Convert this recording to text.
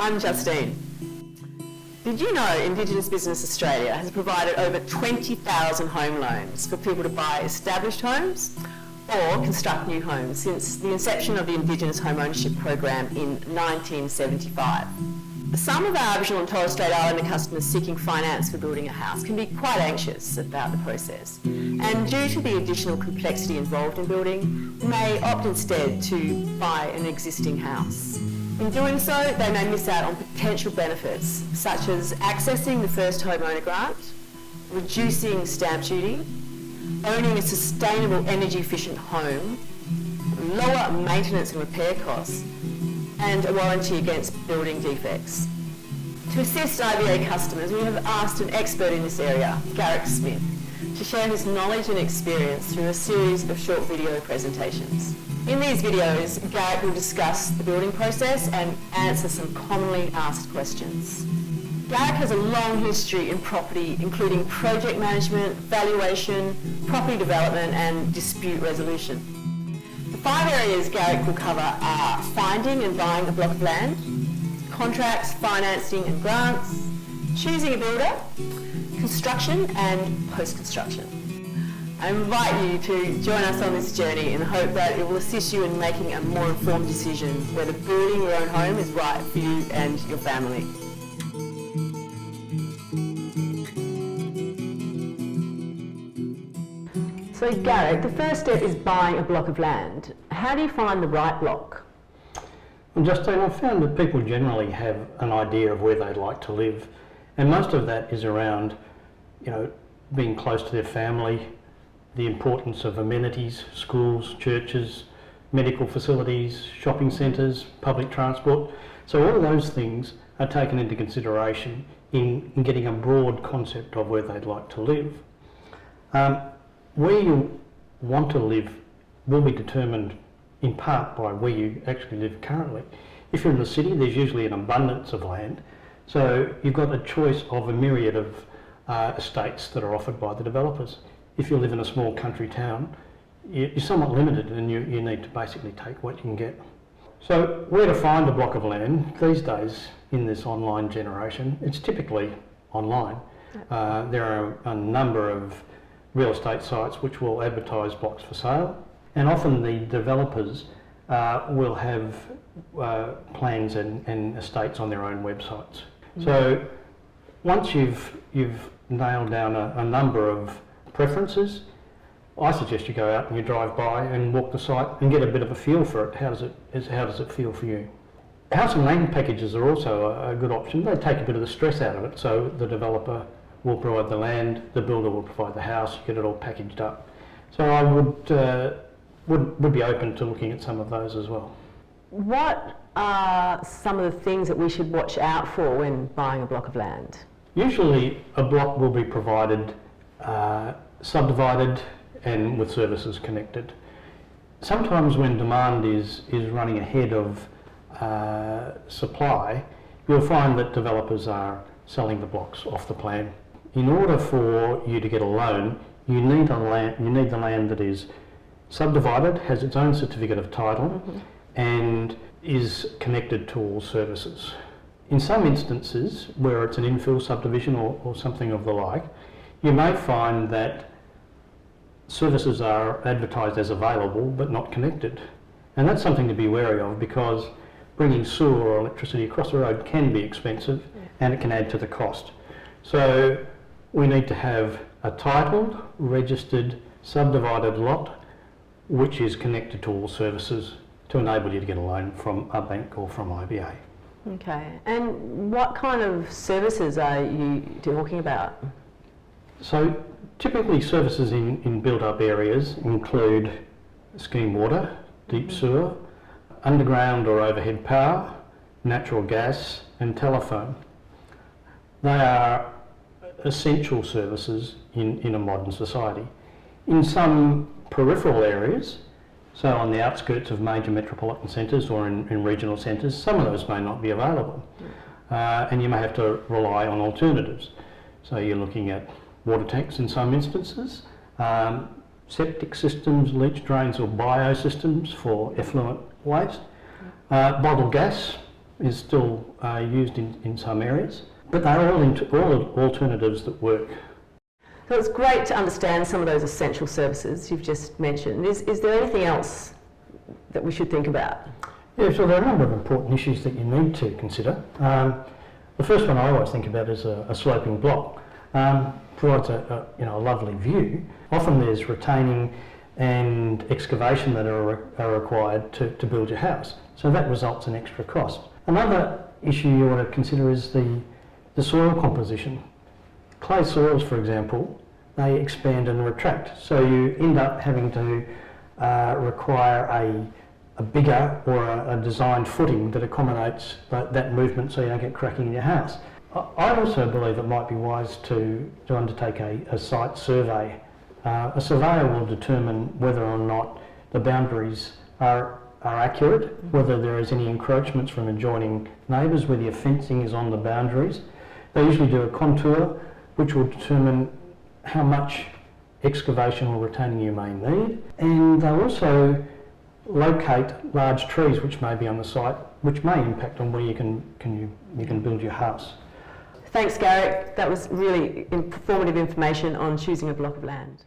I'm Justine. Did you know Indigenous Business Australia has provided over 20,000 home loans for people to buy established homes or construct new homes since the inception of the Indigenous Home Ownership Program in 1975? Some of our Aboriginal and Torres Strait Islander customers seeking finance for building a house can be quite anxious about the process, and due to the additional complexity involved in building, may opt instead to buy an existing house. In doing so, they may miss out on potential benefits such as accessing the first homeowner grant, reducing stamp duty, owning a sustainable energy efficient home, lower maintenance and repair costs, and a warranty against building defects. To assist IBA customers, we have asked an expert in this area, Garrick Smith, to share his knowledge and experience through a series of short video presentations. In these videos, Garrick will discuss the building process and answer some commonly asked questions. Garrick has a long history in property, including project management, valuation, property development and dispute resolution. The 5 areas Garrick will cover are finding and buying a block of land, contracts, financing and grants, choosing a builder, construction and post-construction. I invite you to join us on this journey in the hope that it will assist you in making a more informed decision whether building your own home is right for you and your family. So Garrick, the first step is buying a block of land. How do you find the right block? Well, Justine, I've found that people generally have an idea of where they'd like to live, and most of that is around, being close to their family, the importance of amenities, schools, churches, medical facilities, shopping centres, public transport. So all of those things are taken into consideration in getting a broad concept of where they'd like to live. Where you want to live will be determined in part by where you actually live currently. If you're in the city, there's usually an abundance of land, so you've got a choice of a myriad of estates that are offered by the developers. If you live in a small country town, you're somewhat limited and you need to basically take what you can get. So where to find a block of land these days in this online generation, it's typically online. There are a number of real estate sites which will advertise blocks for sale, and often the developers will have plans and estates on their own websites. So once you've nailed down a number of preferences, I suggest you go out and you drive by and walk the site and get a bit of a feel for it. How does it feel for you? House and land packages are also a good option. They take a bit of the stress out of it, so the developer will provide the land, the builder will provide the house, you get it all packaged up. So I would be open to looking at some of those as well. What are some of the things that we should watch out for when buying a block of land? Usually a block will be provided subdivided and with services connected. Sometimes when demand is running ahead of supply, you'll find that developers are selling the blocks off the plan. In order for you to get a loan, you need the land that is subdivided, has its own certificate of title, and is connected to all services. In some instances, where it's an infill subdivision or something of the like, you may find that services are advertised as available but not connected. And that's something to be wary of, because bringing sewer or electricity across the road can be expensive and it can add to the cost. So we need to have a titled, registered, subdivided lot which is connected to all services to enable you to get a loan from a bank or from IBA. Okay, and what kind of services are you talking about? So typically services in built-up areas include scheme water, deep sewer, underground or overhead power, natural gas and telephone. They are essential services in a modern society. In some peripheral areas, so on the outskirts of major metropolitan centres or in regional centres, some of those may not be available. And you may have to rely on alternatives. So you're looking at water tanks in some instances, septic systems, leach drains or biosystems for effluent waste, bottled gas is still used in some areas, but they're all alternatives that work. So it's great to understand some of those essential services you've just mentioned. Is there anything else that we should think about? Yeah, so there are a number of important issues that you need to consider. The first one I always think about is a sloping block. Provides a lovely view. Often there's retaining and excavation that are required to build your house. So that results in extra cost. Another issue you want to consider is the soil composition. Clay soils, for example, they expand and retract. So you end up having to require a bigger or a designed footing that accommodates that movement so you don't get cracking in your house. I also believe it might be wise to undertake a site survey. A surveyor will determine whether or not the boundaries are accurate, whether there is any encroachments from adjoining neighbours, whether your fencing is on the boundaries. They usually do a contour which will determine how much excavation or retaining you may need, and they'll also locate large trees which may be on the site, which may impact on where you can build your house. Thanks, Garrick. That was really informative information on choosing a block of land.